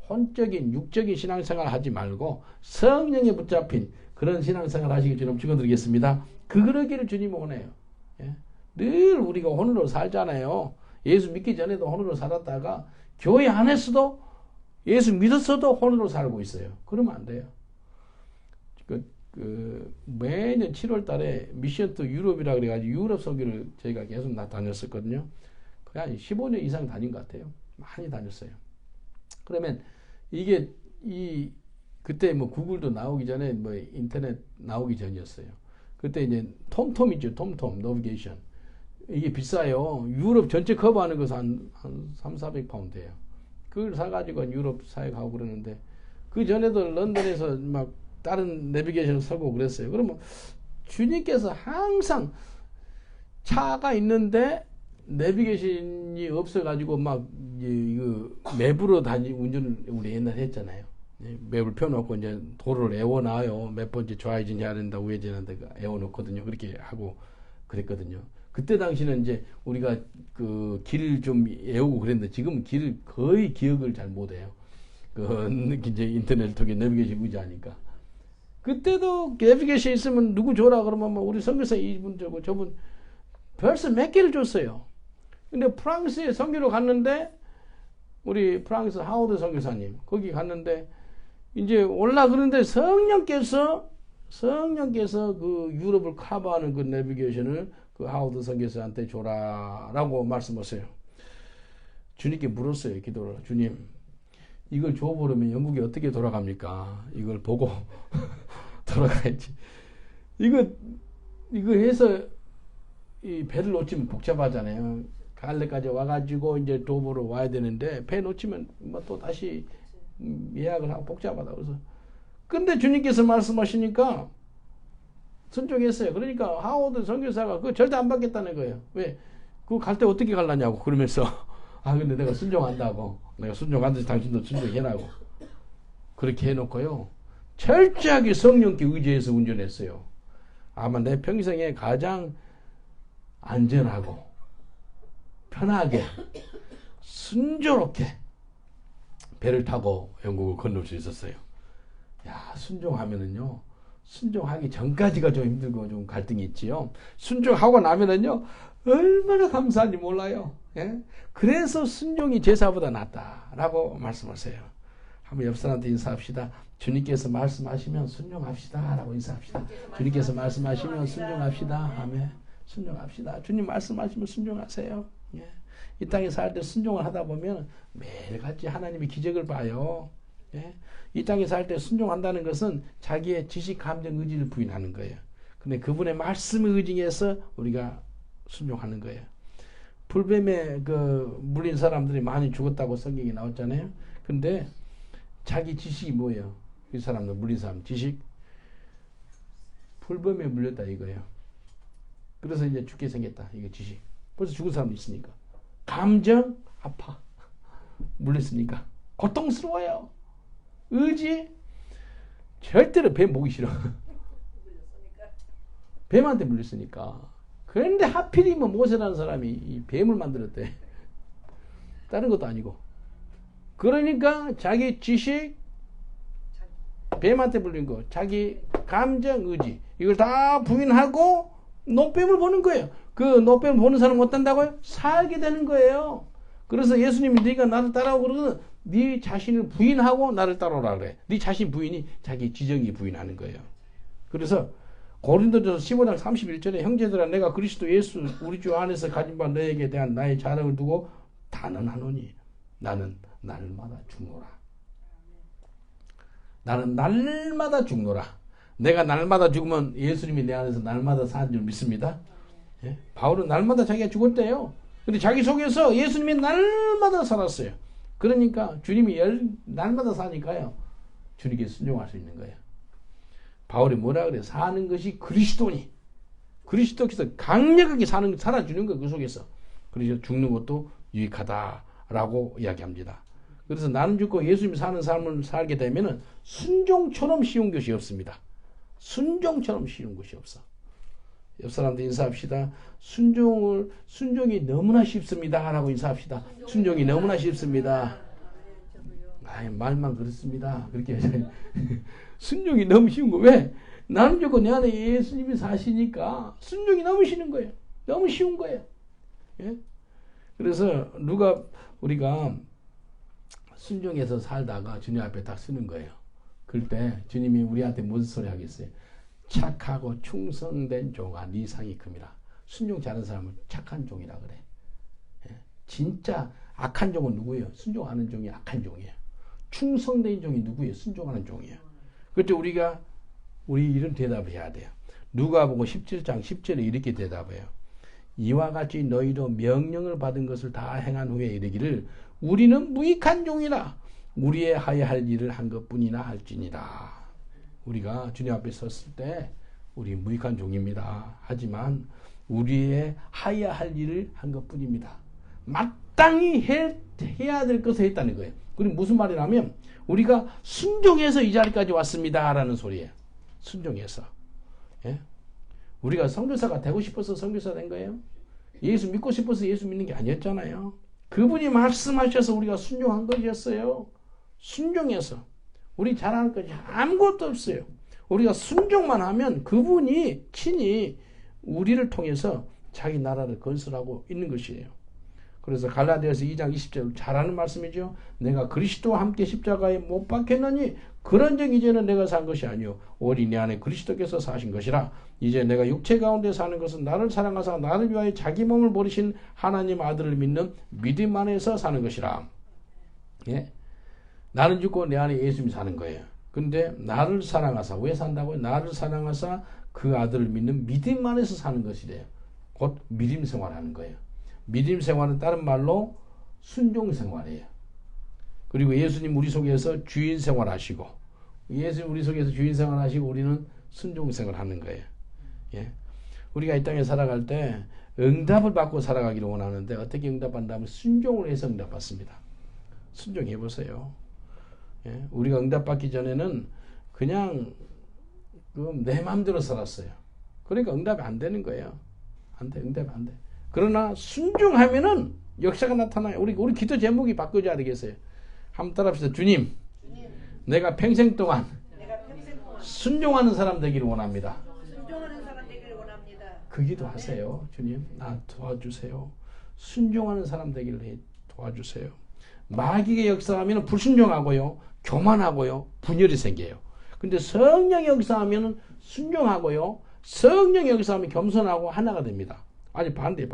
혼적인, 육적인 신앙생활 하지 말고 성령에 붙잡힌 그런 신앙생활 하시길 주님 축원드리겠습니다. 그러기를 주님 원해요. 예? 늘 우리가 혼으로 살잖아요. 예수 믿기 전에도 혼으로 살았다가 교회 안에서도 예수 믿었어도 혼으로 살고 있어요. 그러면 안 돼요. 매년 7월 달에 미션 투 유럽이라 그래가지고 유럽 선교를 저희가 계속 다녔었거든요. 거의 한 15년 이상 다닌 것 같아요. 많이 다녔어요. 그러면 이게 그때 뭐 구글도 나오기 전에 뭐 인터넷 나오기 전이었어요. 그때 이제 톰톰 있죠. 톰톰 내비게이션. 이게 비싸요. 유럽 전체 커버하는 것은 한 300~400파운드예요. 그걸 사가지고 유럽 사회 가고 그러는데 그 전에도 런던에서 막 다른 내비게이션을 사고 그랬어요. 그러면 주님께서 항상 차가 있는데 내비게이션이 없어가지고 막 이거 맵으로 운전을 우리 옛날에 했잖아요. 맵을 펴놓고 이제 도로를 애워놔요. 몇 번째 좌회전해야 된다, 우회전한다 애워놓거든요. 그렇게 하고 그랬거든요. 그때 당시는 이제 우리가 그 길을 좀 애우고 그랬는데 지금은 길을 거의 기억을 잘 못해요. 이제 인터넷 통해 내비게이션 의지하니까. 그때도 내비게이션 있으면 누구 줘라 그러면 뭐 우리 선교사 이분 저거 저분 벌써 몇 개를 줬어요. 근데 프랑스에 선교로 갔는데 우리 프랑스 하워드 선교사님 거기 갔는데 이제 올라가는데 성령께서 그 유럽을 커버하는 그 내비게이션을 그 하워드 선교사한테 줘라라고 말씀하세요. 주님께 물었어요. 기도를. 주님 이걸 줘버리면 영국이 어떻게 돌아갑니까? 이걸 보고 돌아가야지. 이거 해서 이 배를 놓치면 복잡하잖아요. 갈래까지 와가지고 이제 도보로 와야 되는데 배 놓치면 뭐 또 다시 예약을 하고 복잡하다 그래서. 근데 주님께서 말씀하시니까 순종했어요. 그러니까 하워드 선교사가 그거 절대 안 받겠다는 거예요. 왜? 그거 갈 때 어떻게 갈라냐고 그러면서 근데 내가 순종한다고. 내가 순종한다고 당신도 순종해라고. 그렇게 해놓고요. 철저하게 성령께 의지해서 운전했어요. 아마 내 평생에 가장 안전하고 편하게 순조롭게 배를 타고 영국을 건널 수 있었어요. 야, 순종하면은요. 순종하기 전까지가 좀 힘들고 좀 갈등이 있지요. 순종하고 나면은요. 얼마나 감사한지 몰라요. 예? 그래서 순종이 제사보다 낫다라고 말씀하세요. 한번 옆 사람한테 인사합시다. 주님께서 말씀하시면 순종합시다 라고 인사합시다. 주님께서 말씀하시면 순종합시다. 아멘. 순종합시다. 주님 말씀하시면 순종하세요. 예. 이 땅에 살 때 순종을 하다 보면 매일같이 하나님이 기적을 봐요. 예? 이 땅에 살 때 순종한다는 것은 자기의 지식, 감정, 의지를 부인하는 거예요. 근데 그분의 말씀을 의지해서 우리가 순종하는 거예요. 불뱀에 물린 사람들이 많이 죽었다고 성경이 나왔잖아요. 근데 자기 지식이 뭐예요? 이 사람들 물린 사람 지식 불뱀에 물렸다 이거예요. 그래서 이제 죽게 생겼다. 이게 지식. 벌써 죽은 사람도 있으니까. 감정 아파. 물렸으니까 고통스러워요. 의지 절대로 뱀 보기 싫어. 뱀한테 물렸으니까. 그런데 하필이면 모세라는 사람이 이 뱀을 만들었대. 다른 것도 아니고. 그러니까 자기 지식, 뱀한테 물린 거, 자기 감정, 의지 이걸 다 부인하고 노뱀을 보는 거예요. 그 노뱀을 보는 사람은 어떤다고요? 살게 되는 거예요. 그래서 예수님이 네가 나를 따라오고 그러거든. 네 자신을 부인하고 나를 따라오라 그래. 네 자신 부인이 자기 지정이 부인하는 거예요. 그래서 고린도전서 15장 31절에 형제들아 내가 그리스도 예수 우리 주 안에서 가진 바 너에게 대한 나의 자랑을 두고 단언하노니 나는 날마다 죽노라. 나는 날마다 죽노라. 내가 날마다 죽으면 예수님이 내 안에서 날마다 사는 줄 믿습니다. 예? 바울은 날마다 자기가 죽었대요. 근데 자기 속에서 예수님이 날마다 살았어요. 그러니까 주님이 날마다 사니까요. 주님께 순종할 수 있는 거예요. 바울이 뭐라 그래? 사는 것이 그리스도니. 그리스도께서 강력하게 살아주는 거예요. 그 속에서. 그래서 죽는 것도 유익하다라고 이야기합니다. 그래서 나는 죽고 예수님이 사는 삶을 살게 되면은 순종처럼 쉬운 것이 없습니다. 순종처럼 쉬운 것이 없어. 옆 사람들 인사합시다. 순종이 너무나 쉽습니다. 라고 인사합시다. 순종이 너무나 쉽습니다. 아이, 말만 그렇습니다. 그렇게 해서 순종이 너무 쉬운 거. 왜? 나는 죽고 내 안에 예수님이 사시니까 순종이 너무 쉬운 거예요. 너무 쉬운 거예요. 예? 그래서 우리가 순종해서 살다가 주님 앞에 딱 서는 거예요. 그럴 때 주님이 우리한테 무슨 소리 하겠어요? 착하고 충성된 종아 네 상이 큼이라. 순종 잘하는 사람은 착한 종이라 그래. 예? 진짜 악한 종은 누구예요? 순종하는 종이 악한 종이에요. 충성된 종이 누구예요? 순종하는 종이에요. 그때 우리 이런 대답을 해야 돼요. 누가복음 17장 10절에 이렇게 대답해요. 이와 같이 너희도 명령을 받은 것을 다 행한 후에 이르기를 우리는 무익한 종이라 우리의 하야 할 일을 한 것뿐이나 할지니라. 우리가 주님 앞에 섰을 때 우리 무익한 종입니다. 하지만 우리의 하야 할 일을 한 것뿐입니다. 마땅히 해야 될 것을 했다는 거예요. 그리고 무슨 말이냐면 우리가 순종해서 이 자리까지 왔습니다 라는 소리예요. 순종해서. 예? 우리가 선교사가 되고 싶어서 선교사 된 거예요. 예수 믿고 싶어서 예수 믿는 게 아니었잖아요. 그분이 말씀하셔서 우리가 순종한 것이었어요. 순종해서. 우리 잘하는 것이 아무것도 없어요. 우리가 순종만 하면 그분이 친히 우리를 통해서 자기 나라를 건설하고 있는 것이에요. 그래서 갈라디아서 2장 20절 잘하는 말씀이죠. 내가 그리스도와 함께 십자가에 못 박혔느니 그런즉 이제는 내가 산 것이 아니요 오직 내 안에 그리스도께서 사신 것이라. 이제 내가 육체 가운데 사는 것은 나를 사랑하사 나를 위하여 자기 몸을 버리신 하나님 아들을 믿는 믿음 안에서 사는 것이라. 예? 나는 죽고 내 안에 예수님이 사는 거예요. 근데 나를 사랑하사 왜 산다고요? 나를 사랑하사 그 아들을 믿는 믿음 안에서 사는 것이래요. 곧 믿음 생활하는 거예요. 믿음 생활은 다른 말로 순종 생활이에요. 그리고 예수님 우리 속에서 주인 생활하시고 예수님 우리 속에서 주인 생활하시고 우리는 순종 생활하는 거예요. 예? 우리가 이 땅에 살아갈 때 응답을 받고 살아가기를 원하는데 어떻게 응답한다면 순종을 해서 응답받습니다. 순종해 보세요. 예? 우리가 응답받기 전에는 그냥 내 마음대로 살았어요. 그러니까 응답이 안 되는 거예요. 안 돼, 응답이 안 돼. 그러나 순종하면은 역사가 나타나요. 우리 기도 제목이 바꿔줘야 되겠어요. 한번 따라합시다. 주님, 내가 평생 동안 순종하는 사람 되기를 원합니다. 그 기도하세요. 주님, 나 도와주세요. 순종하는 사람 되기를 도와주세요. 마귀가 역사하면 불순종하고요, 교만하고요, 분열이 생겨요. 근데 성령이 역사하면 순종하고요, 성령이 역사하면 겸손하고 하나가 됩니다. 아니 반대.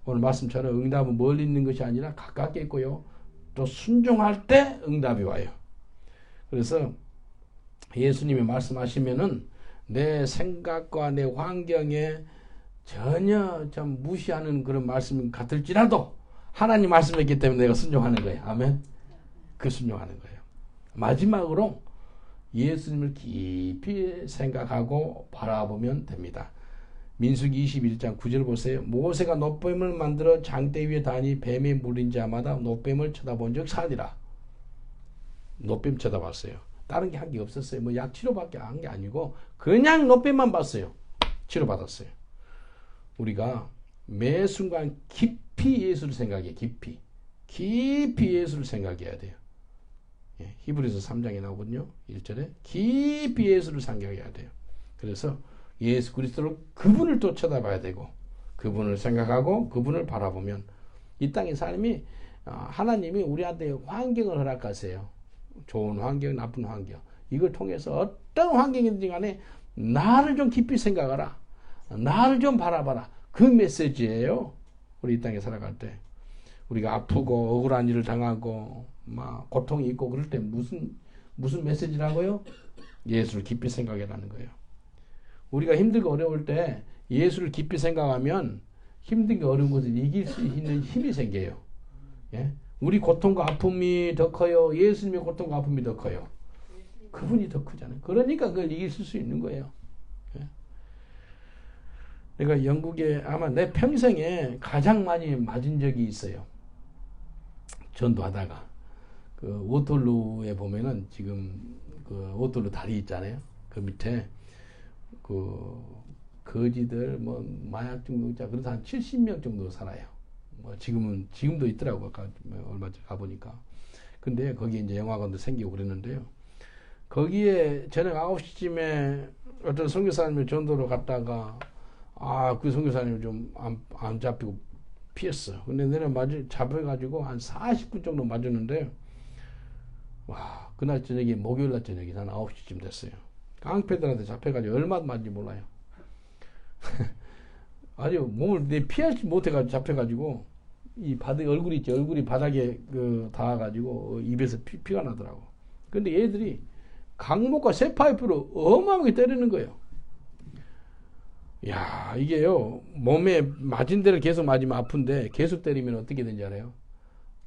오늘 말씀처럼 응답은 멀리 있는 것이 아니라 가깝게 있고요. 또 순종할 때 응답이 와요. 그래서 예수님이 말씀하시면은 내 생각과 내 환경에 전혀 좀 무시하는 그런 말씀 같을지라도 하나님 말씀이기 때문에 내가 순종하는 거예요. 아멘. 그 순종하는 거예요. 마지막으로 예수님을 깊이 생각하고 바라보면 됩니다. 민수기 21장 9절 보세요. 모세가 놋뱀을 만들어 장대 위에 다니 뱀에 물린 자마다 놋뱀을 쳐다본 적 사니라. 놋뱀 쳐다봤어요. 다른 게 한 게 없었어요. 뭐 약 치료밖에 한 게 아니고 그냥 놋뱀만 봤어요. 치료받았어요. 우리가 매 순간 깊이 예수를 생각해. 깊이 예수를 생각해야 돼요. 예, 히브리서 3장에 나오거든요. 1절에 깊이 예수를 생각해야 돼요. 그래서 예수 그리스도를 그분을 또 쳐다봐야 되고 그분을 생각하고 그분을 바라보면 이 땅의 삶이 하나님이 우리한테 환경을 허락하세요. 좋은 환경, 나쁜 환경. 이걸 통해서 어떤 환경이든지 간에 나를 좀 깊이 생각하라. 나를 좀 바라봐라. 그 메시지예요. 우리 이 땅에 살아갈 때. 우리가 아프고 억울한 일을 당하고 막 고통이 있고 그럴 때 무슨 메시지라고요? 예수를 깊이 생각해라는 거예요. 우리가 힘들고 어려울 때 예수를 깊이 생각하면 힘든 게 어려운 것을 이길 수 있는 힘이 생겨요. 예? 우리 고통과 아픔이 더 커요. 예수님의 고통과 아픔이 더 커요. 그분이 더 크잖아요. 그러니까 그걸 이길 수 있는 거예요. 예? 내가 영국에 아마 내 평생에 가장 많이 맞은 적이 있어요. 전도하다가 그 워털루에 보면은 지금 그 워털루 다리 있잖아요. 그 밑에 그 거지들 뭐 마약 중독자 그래서 한 70명 정도 살아요. 뭐 지금도 있더라고. 얼마 전에 가보니까. 근데 거기에 이제 영화관도 생기고 그랬는데요. 거기에 저녁 9시쯤에 어떤 선교사님이 전도로 갔다가 그 선교사님이 좀 안 잡히고 피했어. 근데 내가 잡혀가지고 한 40분 정도 맞았는데 와 그날 저녁이 목요일날 저녁이 한 9시쯤 됐어요. 깡패들한테 잡혀가지고 얼마나 맞는지 몰라요. 아주 몸을 피하지 못해가지고 잡혀가지고 이 얼굴이 있지 얼굴이 바닥에 닿아가지고 입에서 피가 나더라고. 근데 얘들이 강목과 쇠파이프로 어마어마하게 때리는 거예요. 야 이게요 몸에 맞은 데를 계속 맞으면 아픈데 계속 때리면 어떻게 되는지 알아요?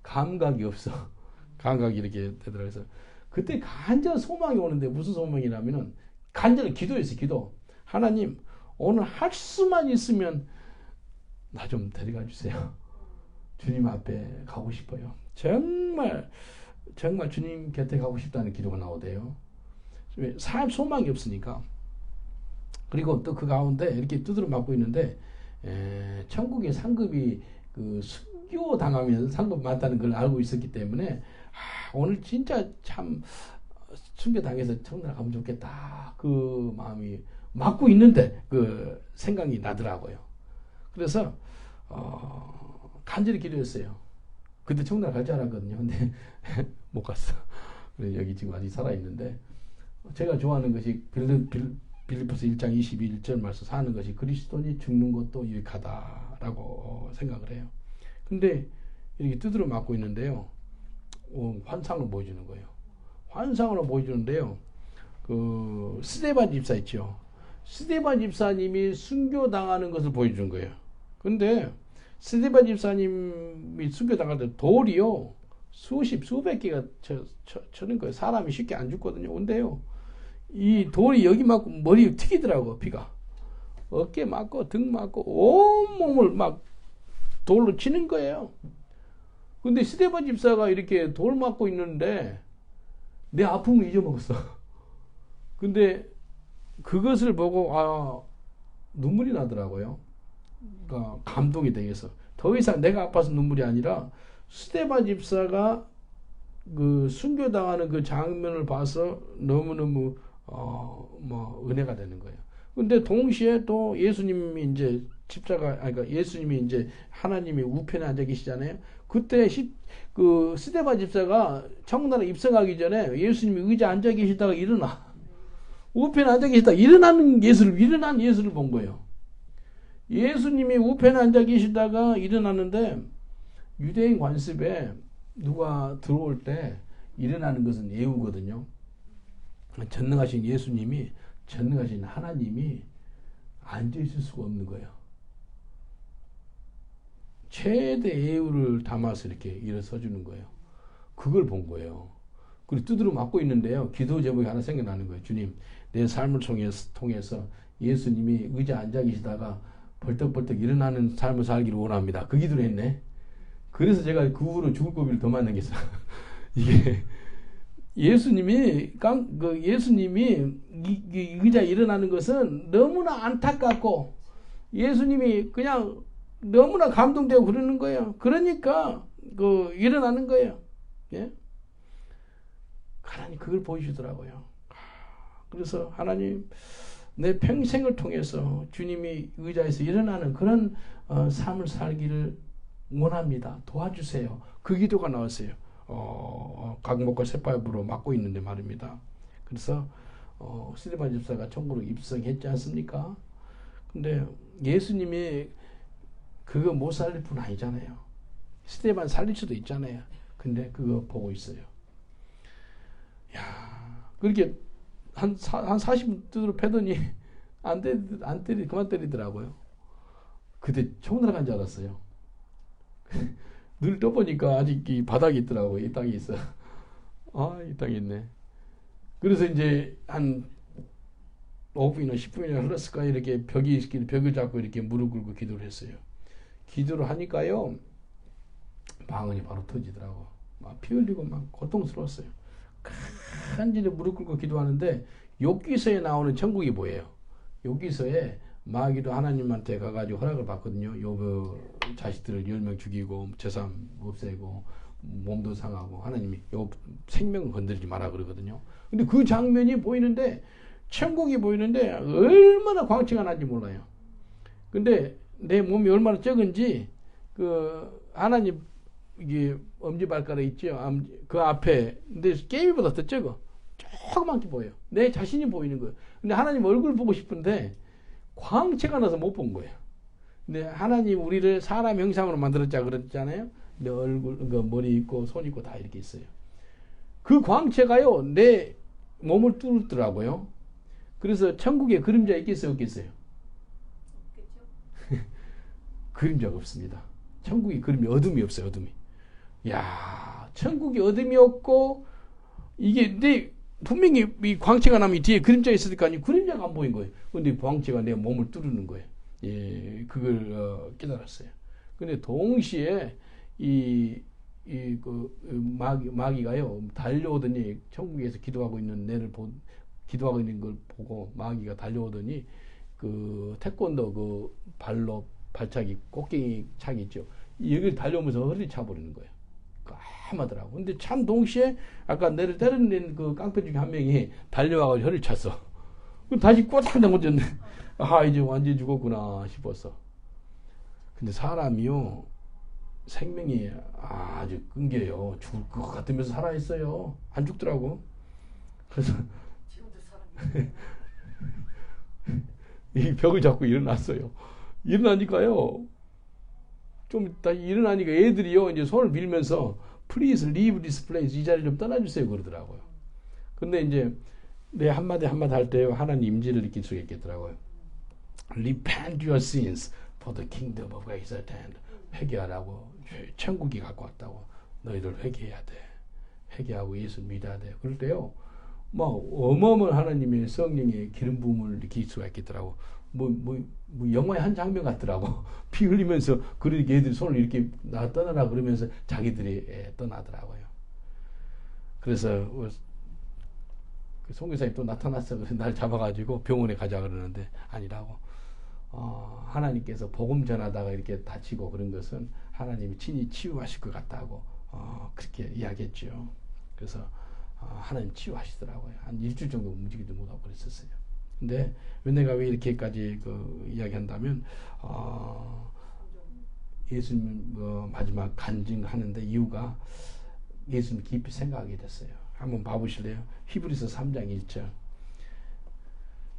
감각이 없어. 감각이 이렇게 되더라고요. 그래서 그때 간절한 소망이 오는데 무슨 소망이냐면은 간절히 기도했어요. 기도. 하나님 오늘 할 수만 있으면 나 좀 데려가 주세요. 주님 앞에 가고 싶어요. 정말 주님 곁에 가고 싶다는 기도가 나오대요. 삶 소망이 없으니까. 그리고 또 그 가운데 이렇게 두드려 맞고 있는데 천국의 상급이 그 순교 당하면 상급 많다는 걸 알고 있었기 때문에 오늘 진짜 참 순교 당해서 천국 가면 좋겠다. 그 마음이 맞고 있는데 그 생각이 나더라고요. 그래서 간절히 기도했어요. 그때 천국 갈 줄 알았거든요. 근데 못 갔어. 그래서 여기 지금 아직 살아 있는데 제가 좋아하는 것이 빌립보서 1장 21절 말씀 사는 것이 그리스도니 죽는 것도 유익하다라고 생각을 해요. 근데 이렇게 두드려 맞고 있는데요. 환상을 보여주는 거예요. 환상으로 보여주는데요. 그 스데반 집사 있죠. 스데반 집사님이 순교당하는 것을 보여주는 거예요. 근데 스데반 집사님이 순교당할 때 돌이요. 수백 개가 쳐는 거예요. 사람이 쉽게 안 죽거든요. 근데요. 이 돌이 여기 맞고 머리에 튀기더라고. 피가. 어깨 맞고 등 맞고 온몸을 막 돌로 치는 거예요. 근데 스데반 집사가 이렇게 돌 맞고 있는데 내 아픔을 잊어먹었어. 근데 그것을 보고 눈물이 나더라고요. 그러니까 감동이 되겠어. 더 이상 내가 아파서 눈물이 아니라 스데반 집사가 그 순교당하는 그 장면을 봐서 너무너무 은혜가 되는 거예요. 근데 동시에 또 예수님이 이제 그러니까 예수님이 이제 하나님이 우편에 앉아 계시잖아요. 그때 그 스데반 집사가 천국나라 입성하기 전에 예수님이 의자 앉아 계시다가 일어나. 우편에 앉아 계시다가 일어난 예수를 본 거예요. 예수님이 우편에 앉아 계시다가 일어났는데 유대인 관습에 누가 들어올 때 일어나는 것은 예우거든요. 전능하신 예수님이, 전능하신 하나님이 앉아있을 수가 없는 거예요. 최대 예우를 담아서 이렇게 일어서 주는 거예요. 그걸 본 거예요. 그리고 두드려 맞고 있는데요. 기도 제목이 하나 생겨나는 거예요. 주님, 내 삶을 통해서 예수님이 의자 앉아 계시다가 벌떡벌떡 일어나는 삶을 살기를 원합니다. 그 기도를 했네. 그래서 제가 그 후로 죽을 고비를 더 만난 게 있어요. 이게 예수님이 이 의자에 일어나는 것은 너무나 안타깝고 예수님이 그냥 너무나 감동되고 그러는 거예요. 그러니까 일어나는 거예요. 예? 하나님 그걸 보여주더라고요. 그래서 하나님 내 평생을 통해서 주님이 의자에서 일어나는 그런 삶을 살기를 원합니다. 도와주세요. 그 기도가 나왔어요. 강목과 셋바위로 맞고 있는데 말입니다. 그래서 스테반 집사가 천국으로 입성했지 않습니까? 근데 예수님이 그거 못 살릴 분 아니잖아요. 스테반 살릴 수도 있잖아요. 근데 그거 보고 있어요. 야, 그렇게 한 40분 두드려 패더니 그만 때리더라고요. 그때 총 들어간 줄 알았어요. 눈을 떠보니까 아직 이 바닥이 있더라고요. 이 땅이 있어. 이 땅이 있네. 그래서 이제 한 5분이나 10분이나 흘렀을까 이렇게 벽을 잡고 이렇게 무릎 꿇고 기도를 했어요. 기도를 하니까요. 방언이 바로 터지더라고. 막 피 흘리고 막 고통스러웠어요. 간절히 무릎 꿇고 기도하는데 욥기서에 나오는 천국이 뭐예요? 욥기서에 마귀도 하나님한테 가가지고 허락을 받거든요. 욥의 자식들을 10명 죽이고 재산 없애고 몸도 상하고 하나님이 욥 생명을 건드리지 마라 그러거든요. 근데 그 장면이 보이는데 천국이 보이는데 얼마나 광채가 난지 몰라요. 근데 내 몸이 얼마나 적은지 하나님 이게 엄지발가락 있죠. 그 앞에 근데 깨비보다 더 적어. 조그맣게 보여요. 내 자신이 보이는 거예요. 근데 하나님 얼굴 보고 싶은데 광채가 나서 못 본 거예요. 근데 하나님 우리를 사람 형상으로 만들었자 그랬잖아요. 내 얼굴, 머리 있고 손 있고 다 이렇게 있어요. 그 광채가요 내 몸을 뚫더라고요. 그래서 천국에 그림자 있겠어요, 없겠어요? 그림자가 없습니다. 천국이 어둠이 없어요, 어둠이. 야, 천국이 어둠이 없고 이게 내 분명히 이 광채가 나면 뒤에 그림자 있을 거 아니에요. 그림자가 안 보인 거예요. 근데 광채가 내 몸을 뚫는 거예요. 예, 그걸 깨달았어요. 근데 동시에 마귀가요 달려오더니 천국에서 기도하고 있는 기도하고 있는 걸 보고 마귀가 달려오더니 그 태권도 그 발차기 꽃갱이 차기 있죠. 여기를 달려오면서 허리를 차버리는 거예요. 까마더라고. 근데 참 동시에 아까 내를 때려낸 그 깡패 중에 한 명이 달려와가지고 허리를 찼어. 다시 꼬닥 넘어졌네. 이제 완전히 죽었구나 싶었어. 근데 사람이요 생명이 아주 끊겨요. 죽을 것 같으면서 살아있어요. 안 죽더라고. 그래서 이 벽을 잡고 일어났어요. 일어나니까요. 좀 다시 일어나니까 애들이요 이제 손을 밀면서 Please leave this place, 이 자리 좀 떠나주세요 그러더라고요. 근데 이제 내 한마디 할 때요 하나님 임재를 느낄 수가 있겠더라고요. Repent your sins for the kingdom of God is at hand. 회개하라고. 천국이 갖고 왔다고. 너희들 회개해야 돼. 회개하고 예수 믿어야 돼. 그럴 때요 막 어마어마한 하나님의 성령의 기름 부음을 느낄 수가 있겠더라고. 영화의 한 장면 같더라고. 피 흘리면서 그러니까 애들이 손을 이렇게 떠나라 그러면서 자기들이 떠나더라고요. 그래서 그 선교사님 또 나타났어. 그래서 날 잡아가지고 병원에 가자 그러는데 아니라고. 하나님께서 복음 전하다가 이렇게 다치고 그런 것은 하나님이 친히 치유하실 것 같다고 그렇게 이야기했죠. 그래서 하나님 치유하시더라고요. 한 일주일 정도 움직이지 못하고 그랬었어요. 근데 내가 왜 이렇게까지 이야기한다면 예수님 마지막 간증하는데 이유가 예수님 깊이 생각하게 됐어요. 한번 봐보실래요? 히브리서 3장 1절.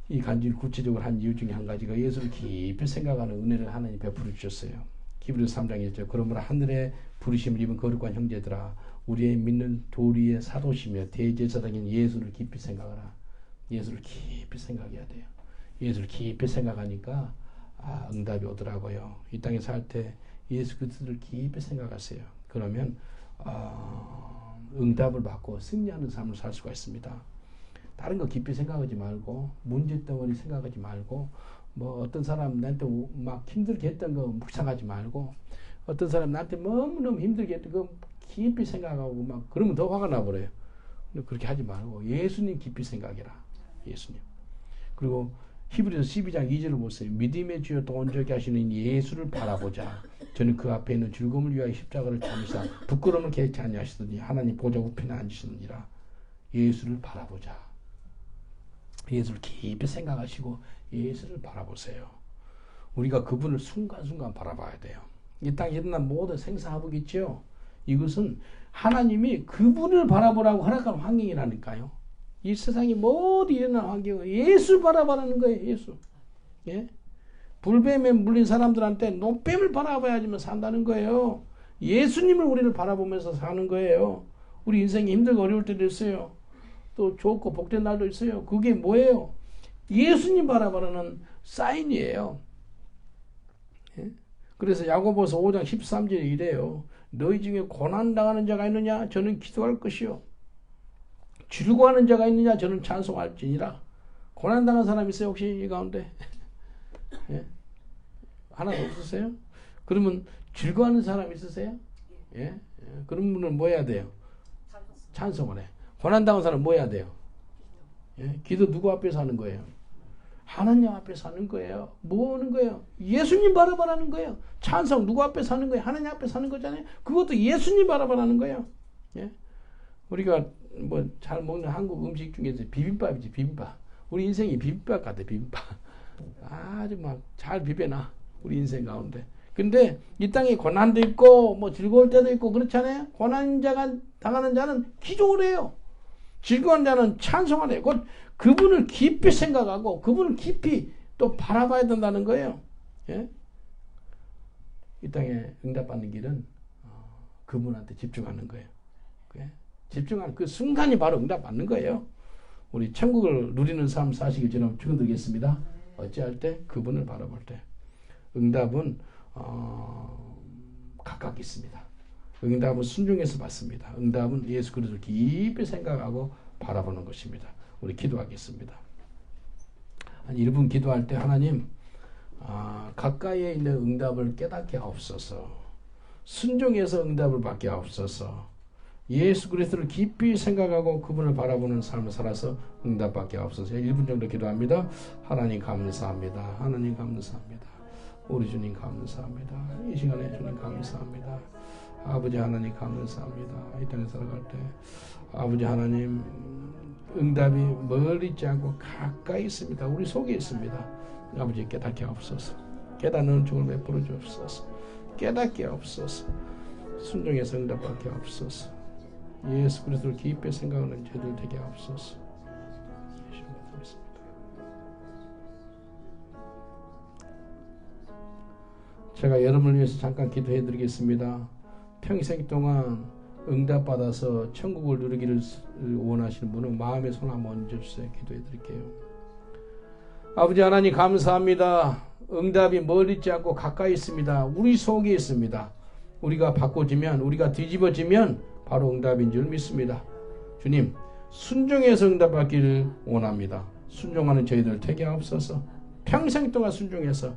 이 간증을 구체적으로 한 이유 중에 한 가지가 예수를 깊이 생각하는 은혜를 하나님 베풀어 주셨어요. 히브리서 3장 1절. 그러므로 하늘에 부르심을 입은 거룩한 형제들아, 우리의 믿는 도리의 사도시며 대제사장인 예수를 깊이 생각하라. 예수를 깊이 생각해야 돼요. 예수를 깊이 생각하니까 응답이 오더라고요. 이 땅에 살 때 예수 그리스도를 깊이 생각하세요. 그러면 응답을 받고 승리하는 삶을 살 수가 있습니다. 다른 거 깊이 생각하지 말고 문제덩어리 생각하지 말고 뭐 어떤 사람 나한테 막 힘들게 했던 거 묵상하지 말고 어떤 사람 나한테 너무너무 힘들게 했던 거 깊이 생각하고 막 그러면 더 화가 나버려요. 그렇게 하지 말고 예수님 깊이 생각해라. 예수님. 그리고 히브리서 12장 2절을 보세요. 믿음의 주여 또 온전히 하시는 예수를 바라보자. 저는 그 앞에 있는 즐거움을 위하여 십자가를 참으사 부끄러움을 개치 아니하시더니 하나님 보좌 우편에 앉으시느니라. 예수를 바라보자. 예수를 깊이 생각하시고 예수를 바라보세요. 우리가 그분을 순간순간 바라봐야 돼요. 이 땅에 일어난 모든 생사화복이 있죠. 이것은 하나님이 그분을 바라보라고 허락한 환경이라니까요. 이 세상이 모두 일어난 환경은 예수 바라보라는 거예요. 예수. 예? 불뱀에 물린 사람들한테 노뱀을 바라봐야지만 산다는 거예요. 예수님을 우리를 바라보면서 사는 거예요. 우리 인생이 힘들고 어려울 때도 있어요. 또 좋고 복된 날도 있어요. 그게 뭐예요? 예수님 바라보라는 사인이에요. 예? 그래서 야고보서 5장 13절에 이래요. 너희 중에 고난당하는 자가 있느냐? 저는 기도할 것이요. 즐거워하는 자가 있느냐? 저는 찬송할지니라. 고난당한 사람 있어요? 혹시 이 가운데? 예? 하나도 없으세요? 그러면 즐거워하는 사람 있으세요? 예? 그런 분은 뭐 해야 돼요? 찬송을 해. 고난당한 사람 뭐 해야 돼요? 예? 기도 누구 앞에서 하는 거예요? 하나님 앞에서 하는 거예요. 뭐 하는 거예요? 예수님 바라보라는 거예요. 찬송 누구 앞에서 하는 거예요? 하나님 앞에서 하는 거잖아요. 그것도 예수님 바라보라는 거예요. 예? 우리가 뭐 잘 먹는 한국 음식 중에서 비빔밥이지, 비빔밥. 우리 인생이 비빔밥 같아, 비빔밥. 아주 막 잘 비벼놔, 우리 인생 가운데. 근데 이 땅에 고난도 있고 뭐 즐거울 때도 있고 그렇잖아요. 고난 자가 당하는 자는 기도를 해요. 즐거운 자는 찬송을 해요. 그분을 깊이 생각하고 그분을 깊이 또 바라봐야 된다는 거예요. 예? 이 땅에 응답받는 길은 그분한테 집중하는 거예요. 예? 집중하는 그 순간이 바로 응답받는 거예요. 우리 천국을 누리는 삶 사시길 저는 축원드리겠습니다. 어찌할 때? 그분을 바라볼 때. 응답은 각각 있습니다. 응답은 순종해서 받습니다. 응답은 예수 그리스도를 깊이 생각하고 바라보는 것입니다. 우리 기도하겠습니다. 한 1분 기도할 때 하나님 가까이에 있는 응답을 깨닫게 하옵소서. 순종해서 응답을 받게 하옵소서. 예수 그리스도를 깊이 생각하고 그분을 바라보는 삶을 살아서 응답받게 하옵소서. 1분 정도 기도합니다. 하나님 감사합니다. 하나님 감사합니다. 우리 주님 감사합니다. 이 시간에 주님 감사합니다. 아버지 하나님 감사합니다. 이 땅에 살아갈 때 아버지 하나님 응답이 멀리 있지 않고 가까이 있습니다. 우리 속에 있습니다. 아버지 깨닫게 하옵소서. 깨닫는 중을 베풀어 주옵소서. 깨닫게 하옵소서. 순종해서 응답받게 하옵소서. 예수 그리스도를 깊이 생각하는 저들 되게 하옵소서. 제가 여러분을 위해서 잠깐 기도해 드리겠습니다. 평생 동안 응답받아서 천국을 누리기를 원하시는 분은 마음의 손 한번 얹어주세요. 기도해 드릴게요. 아버지 하나님 감사합니다. 응답이 멀리 있지 않고 가까이 있습니다. 우리 속에 있습니다. 우리가 바꿔지면, 우리가 뒤집어지면 바로 응답인 줄 믿습니다. 주님, 순종해서 응답받기를 원합니다. 순종하는 저희들 되게 하옵소서. 평생 동안 순종해서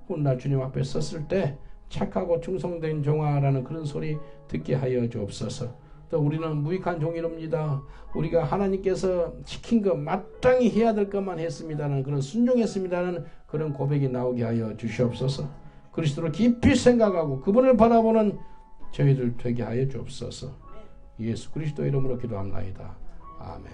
훗날 주님 앞에 섰을 때 착하고 충성된 종아라는 그런 소리 듣게 하여 주옵소서. 또 우리는 무익한 종이옵니다. 우리가 하나님께서 시킨 것 마땅히 해야 될 것만 했습니다는 그런 순종했습니다는 그런 고백이 나오게 하여 주시옵소서. 그리스도를 깊이 생각하고 그분을 바라보는 저희들 되게 하여 주옵소서. 예수 그리스도 이름으로 기도합나이다. 아멘.